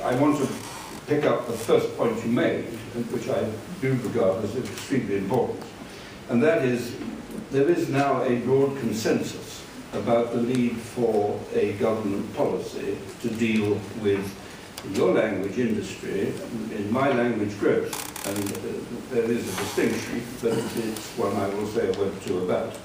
I want to pick up the first point you made, which I do regard as extremely important, and that is there is now a broad consensus about the need for a government policy to deal with, in your language, industry, in my language, growth. And there is a distinction, but it's one I will say a word or two about.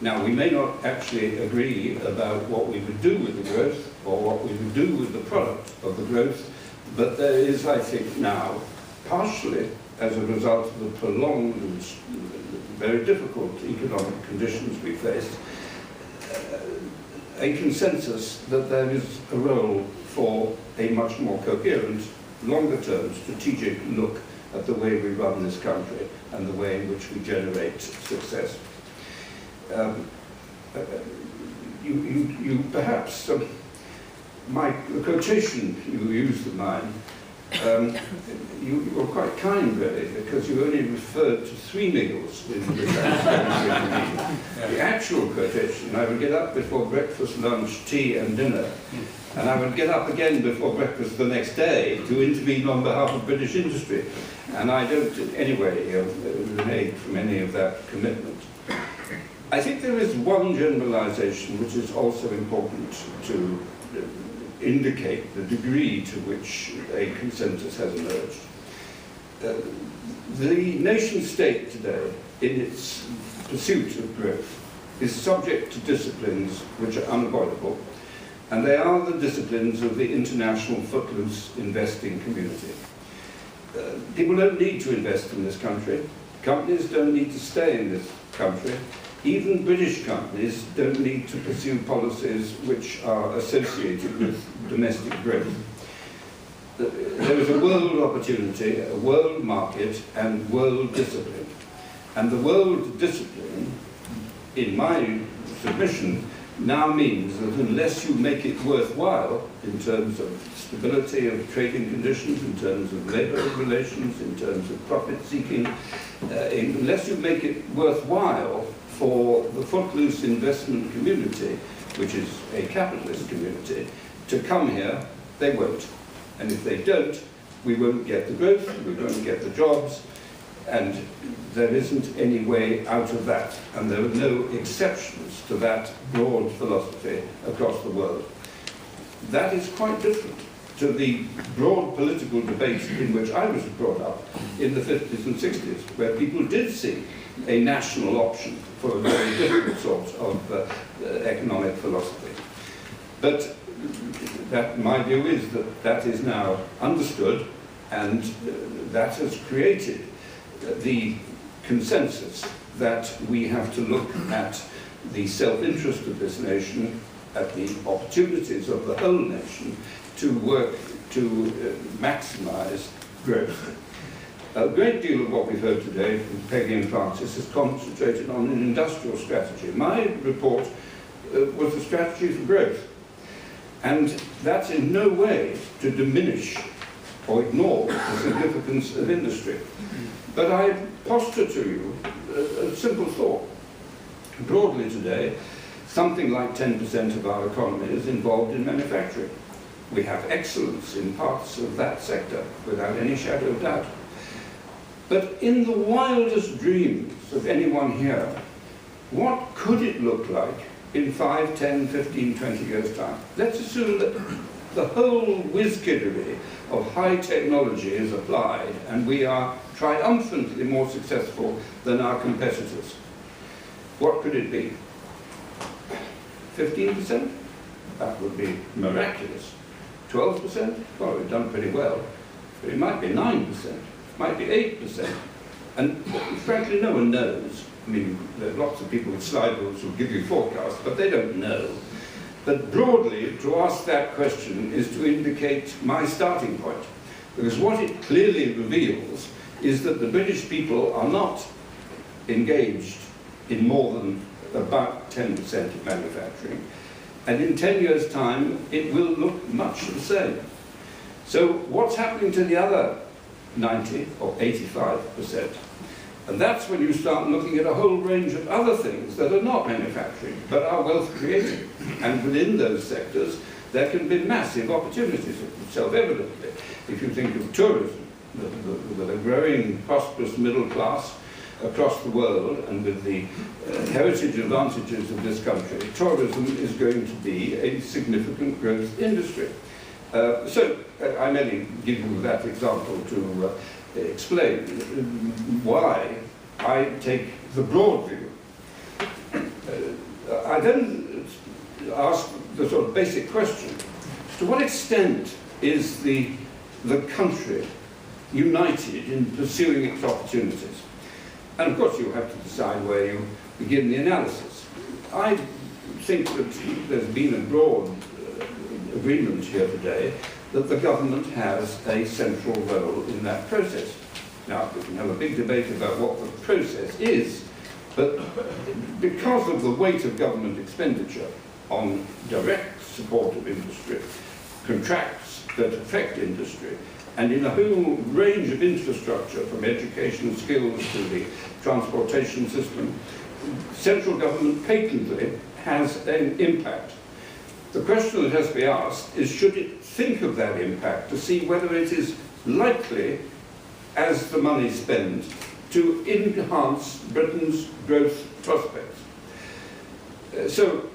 Now, we may not actually agree about what we would do with the growth or what we would do with the product of the growth, but there is, I think, now, partially as a result of the prolonged and very difficult economic conditions we faced, a consensus that there is a role for a much more coherent, longer-term strategic look at the way we run this country and the way in which we generate success. You perhaps, the quotation you used of mine, you were quite kind, really, because you only referred to 3 meals in the The actual quotation, I would get up before breakfast, lunch, tea and dinner, and I would get up again before breakfast the next day to intervene on behalf of British industry. And I don't in any way renege from any of that commitment. I think there is one generalization which is also important to indicate the degree to which a consensus has emerged. The nation-state today, in its pursuit of growth, is subject to disciplines which are unavoidable, and they are the disciplines of the international footloose investing community. People don't need to invest in this country. Companies don't need to stay in this country. Even British companies don't need to pursue policies which are associated with domestic growth. There is a world opportunity, a world market, and world discipline. And the world discipline, in my submission, now means that unless you make it worthwhile in terms of stability of trading conditions, in terms of labour relations, in terms of profit seeking, unless you make it worthwhile for the footloose investment community, which is a capitalist community, to come here, they won't. And if they don't, we won't get the growth, we won't get the jobs, and there isn't any way out of that. And there are no exceptions to that broad philosophy across the world. That is quite different to the broad political debate in which I was brought up in the 50s and 60s, where people did see a national option for a very different sort of economic philosophy. But that, my view is that that is now understood, and that has created the consensus that we have to look at the self-interest of this nation, at the opportunities of the whole nation, to work to maximize growth. A great deal of what we've heard today from Peggy and Francis is concentrated on an industrial strategy. My report was a strategy for growth. And that's in no way to diminish or ignore the significance of industry. But I posture to you a simple thought. Broadly today, something like 10% of our economy is involved in manufacturing. We have excellence in parts of that sector, without any shadow of doubt. But in the wildest dreams of anyone here, what could it look like in 5, 10, 15, 20 years' time? Let's assume that the whole whiz-kiddery of high technology is applied and we are triumphantly more successful than our competitors. What could it be? 15%? That would be miraculous. 12%? Well, we've done pretty well. But it might be 9%, it might be 8%. And frankly, no one knows. I mean, there are lots of people with slide rules who give you forecasts, but they don't know. But broadly, to ask that question is to indicate my starting point. Because what it clearly reveals is that the British people are not engaged in more than about 10% of manufacturing. And in 10 years' time, it will look much the same. So what's happening to the other 90 or 85%? And that's when you start looking at a whole range of other things that are not manufacturing, but are wealth creating. And within those sectors, there can be massive opportunities, self-evidently. If you think of tourism, with a growing, prosperous middle class across the world, and with the heritage advantages of this country, tourism is going to be a significant growth industry. So I merely give you that example to explain why I take the broad view. I then ask the sort of basic question: to what extent is the country united in pursuing its opportunities? And of course you have to decide where you begin the analysis. I think that there's been a broad agreement here today that the government has a central role in that process. Now, we can have a big debate about what the process is, but because of the weight of government expenditure on direct support of industry, contracts that affect industry, and in a whole range of infrastructure, from education and skills to the transportation system, central government patently has an impact. The question that has to be asked is, should it think of that impact to see whether it is likely, as the money spent, to enhance Britain's growth prospects? So,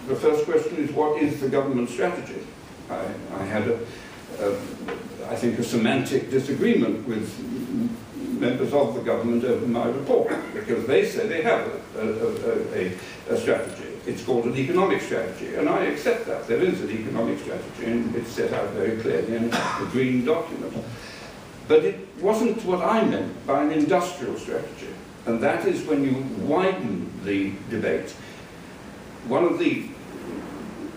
the first question is, what is the government strategy? I had I think, a semantic disagreement with members of the government over my report, because they say they have a strategy. It's called an economic strategy, and I accept that. There is an economic strategy, and it's set out very clearly in the Green document. But it wasn't what I meant by an industrial strategy, and that is when you widen the debate. One of the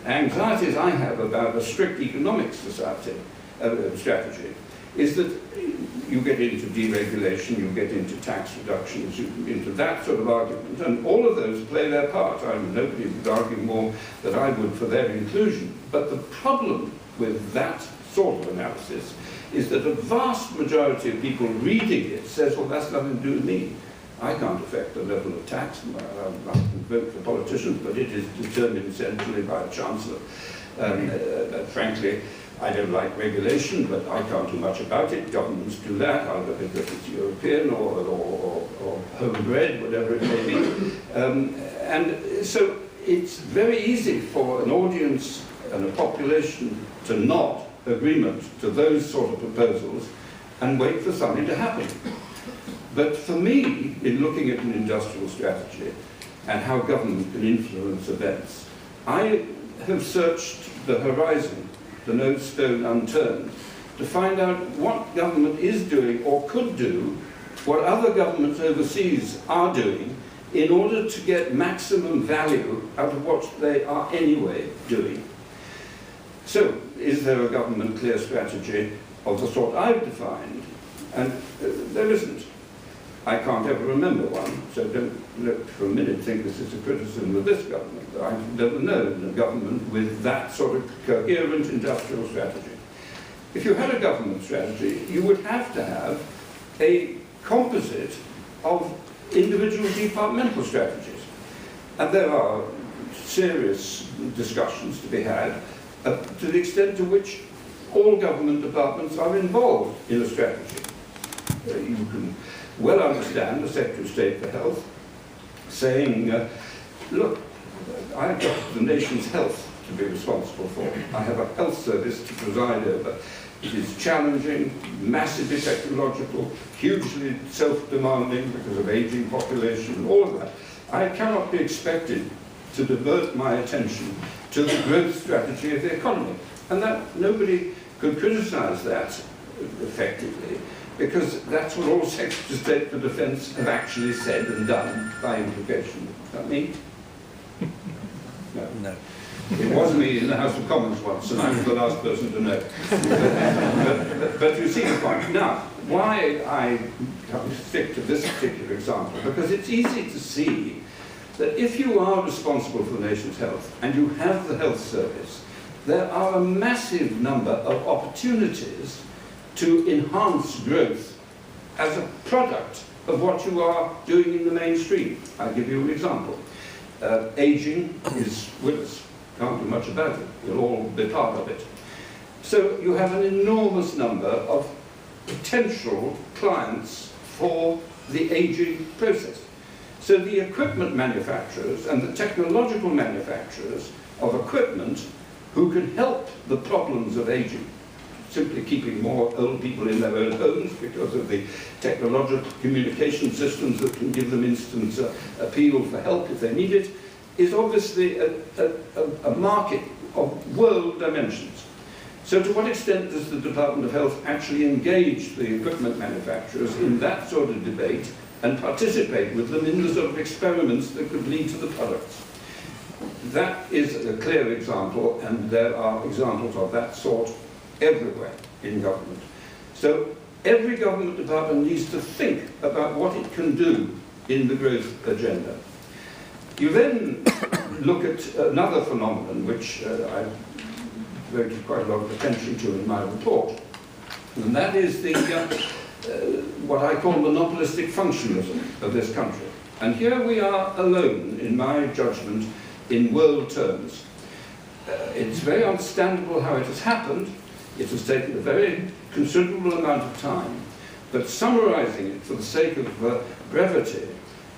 anxieties I have about a strict economic society strategy is that you get into deregulation, you get into tax reductions, into that sort of argument, and all of those play their part. Nobody would argue more than I would for their inclusion. But the problem with that sort of analysis is that a vast majority of people reading it says, well, that's nothing to do with me. I can't affect the level of tax. I can vote for politicians, but it is determined essentially by a chancellor. Frankly, I don't like regulation, but I can't do much about it. Governments do that, either because it's European or homebred, whatever it may be. And so it's very easy for an audience and a population to nod agreement to those sort of proposals and wait for something to happen. But for me, in looking at an industrial strategy and how government can influence events, I have searched the horizon, the no stone unturned, to find out what government is doing or could do, what other governments overseas are doing, in order to get maximum value out of what they are anyway doing. So, is there a government clear strategy of the sort I've defined? And there isn't. I can't ever remember one, so don't for a minute think this is a criticism of this government. I've never known a government with that sort of coherent industrial strategy. If you had a government strategy, you would have to have a composite of individual departmental strategies. And there are serious discussions to be had to the extent to which all government departments are involved in a strategy. You can well understand the Secretary of State for Health saying, look, I've got the nation's health to be responsible for. I have a health service to preside over. It is challenging, massively technological, hugely self-demanding because of aging population and all of that. I cannot be expected to divert my attention to the growth strategy of the economy. And that nobody could criticize that effectively, because that's what all Secretaries of State for Defence have actually said and done by implication. Is that me? No. No. It was me in the House of Commons once, and I was the last person to know. But you see the point. Now, why I stick to this particular example, because it's easy to see that if you are responsible for the nation's health, and you have the health service, there are a massive number of opportunities to enhance growth as a product of what you are doing in the mainstream. I'll give you an example. Aging is with us. Can't do much about it. We'll all be part of it. So you have an enormous number of potential clients for the aging process. So the equipment manufacturers and the technological manufacturers of equipment who can help the problems of aging, simply keeping more old people in their own homes because of the technological communication systems that can give them instant appeal for help if they need it, is obviously a market of world dimensions. So to what extent does the Department of Health actually engage the equipment manufacturers in that sort of debate and participate with them in the sort of experiments that could lead to the products? That is a clear example, and there are examples of that sort everywhere in government. So every government department needs to think about what it can do in the growth agenda. You then look at another phenomenon which I've devoted quite a lot of attention to in my report, and that is the what I call monopolistic functionalism of this country. And here we are alone, in my judgment, in world terms. It's very understandable how it has happened. It has taken a very considerable amount of time. But summarizing it for the sake of brevity,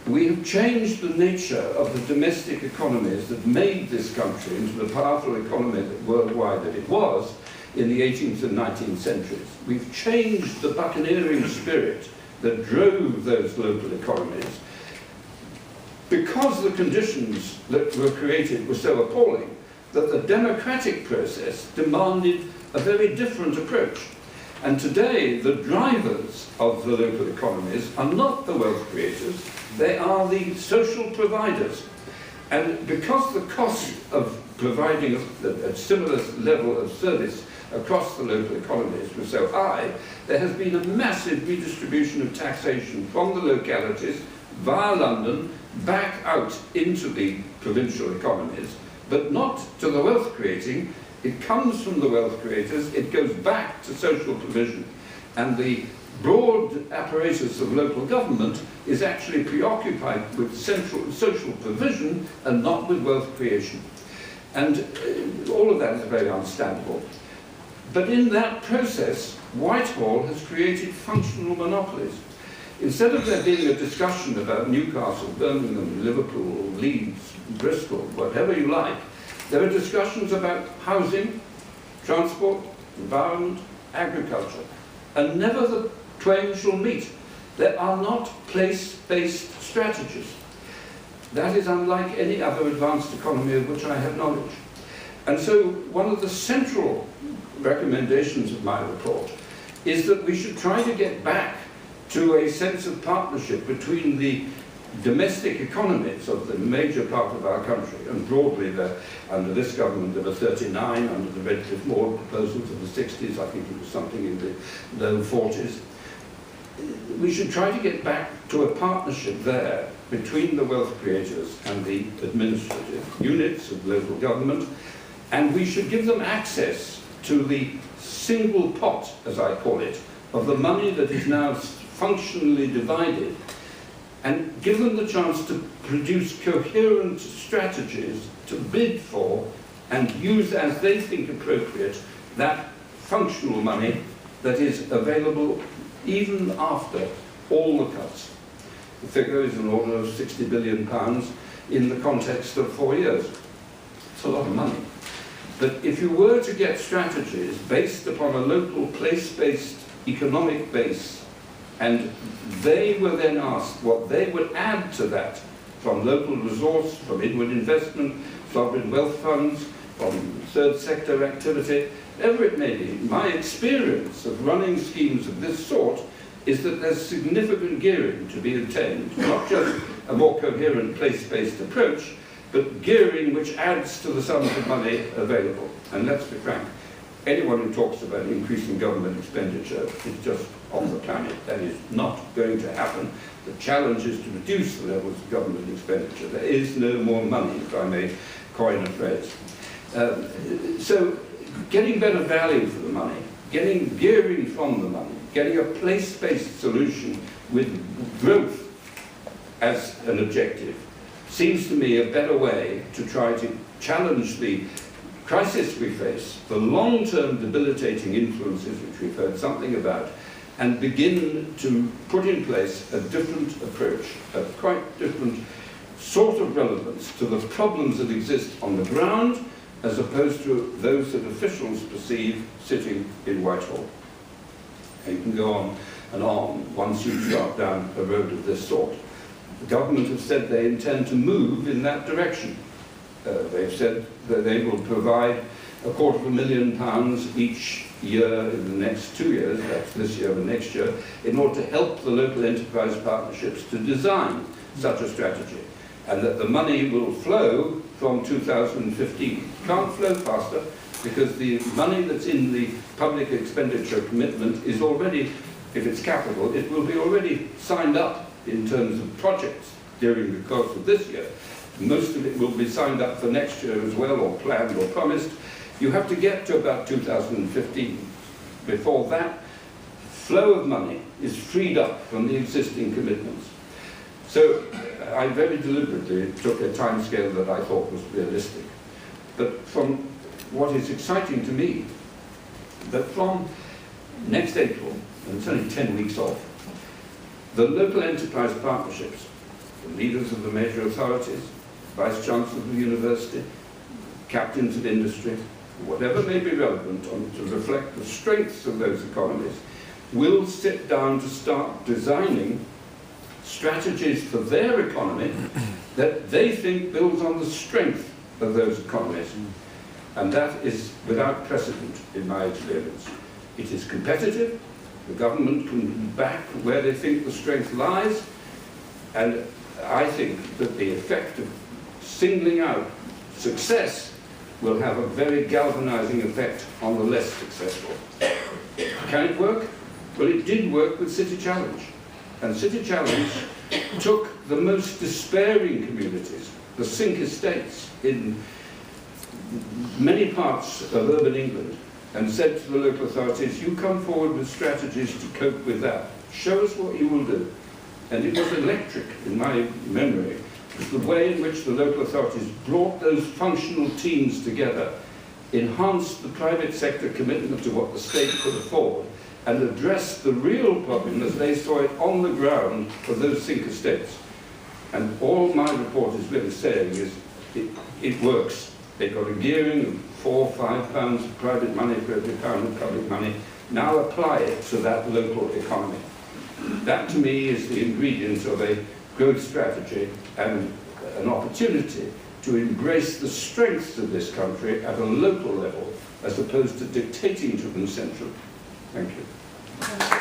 we have changed the nature of the domestic economies that made this country into the powerful economy worldwide that it was in the 18th and 19th centuries. We've changed the buccaneering spirit that drove those local economies because the conditions that were created were so appalling that the democratic process demanded a very different approach. And today, the drivers of the local economies are not the wealth creators, they are the social providers. And because the cost of providing a similar level of service across the local economies was so high, there has been a massive redistribution of taxation from the localities via London back out into the provincial economies, but not to the wealth creating. It comes from the wealth creators, it goes back to social provision. And the broad apparatus of local government is actually preoccupied with central social provision and not with wealth creation. And all of that is very understandable. But in that process, Whitehall has created functional monopolies. Instead of there being a discussion about Newcastle, Birmingham, Liverpool, Leeds, Bristol, whatever you like, there are discussions about housing, transport, environment, agriculture, and never the twain shall meet. There are not place-based strategies. That is unlike any other advanced economy of which I have knowledge. And so one of the central recommendations of my report is that we should try to get back to a sense of partnership between the domestic economies of the major part of our country, and broadly under this government there were 39, under the Redcliffe-Maud proposals of the 60s, I think it was something in the low 40s. We should try to get back to a partnership there between the wealth creators and the administrative units of local government, and we should give them access to the single pot, as I call it, of the money that is now functionally divided, and give them the chance to produce coherent strategies to bid for and use as they think appropriate that functional money that is available even after all the cuts. The figure is an order of £60 billion in the context of 4 years. It's a lot of money. But if you were to get strategies based upon a local place-based economic base, and they were then asked what they would add to that from local resource, from inward investment, sovereign wealth funds, from third sector activity, whatever it may be, my experience of running schemes of this sort is that there's significant gearing to be obtained, not just a more coherent place-based approach, but gearing which adds to the sums of money available. And let's be frank, anyone who talks about increasing government expenditure is just off the planet. That is not going to happen. The challenge is to reduce the levels of government expenditure. There is no more money, if I may coin a phrase. So getting better value for the money, getting gearing from the money, getting a place-based solution with growth as an objective seems to me a better way to try to challenge the crisis we face, the long-term debilitating influences which we've heard something about, and begin to put in place a different approach, a quite different sort of relevance to the problems that exist on the ground, as opposed to those that officials perceive sitting in Whitehall. And you can go on and on once you start down a road of this sort. The government have said they intend to move in that direction. They've said that they will provide £250,000 each year in the next 2 years, that's this year and next year, in order to help the local enterprise partnerships to design such a strategy. And that the money will flow from 2015. Can't flow faster because the money that's in the public expenditure commitment is already, if it's capital, it will be already signed up in terms of projects during the course of this year. Most of it will be signed up for next year as well, or planned or promised. You have to get to about 2015 before that flow of money is freed up from the existing commitments. So I very deliberately took a timescale that I thought was realistic. But from what is exciting to me, that from next April, and it's only 10 weeks off, the local enterprise partnerships, the leaders of the major authorities, vice chancellors of the university, captains of industry, whatever may be relevant to reflect the strengths of those economies, will sit down to start designing strategies for their economy that they think builds on the strength of those economies. And that is without precedent in my experience. It is competitive, the government can back where they think the strength lies, and I think that the effect of singling out success will have a very galvanizing effect on the less successful. Can it work? Well, it did work with City Challenge. And City Challenge took the most despairing communities, the sink estates in many parts of urban England, and said to the local authorities, you come forward with strategies to cope with that. Show us what you will do. And it was electric in my memory, the way in which the local authorities brought those functional teams together, enhanced the private sector commitment to what the state could afford, and addressed the real problem as they saw it on the ground for those sink estates. And all my report is really saying is, it works. They got a gearing of £4 or £5 of private money for every pound of public money. Now apply it to that local economy. That to me is the ingredient of a growth strategy and an opportunity to embrace the strengths of this country at a local level as opposed to dictating to them centrally. Thank you.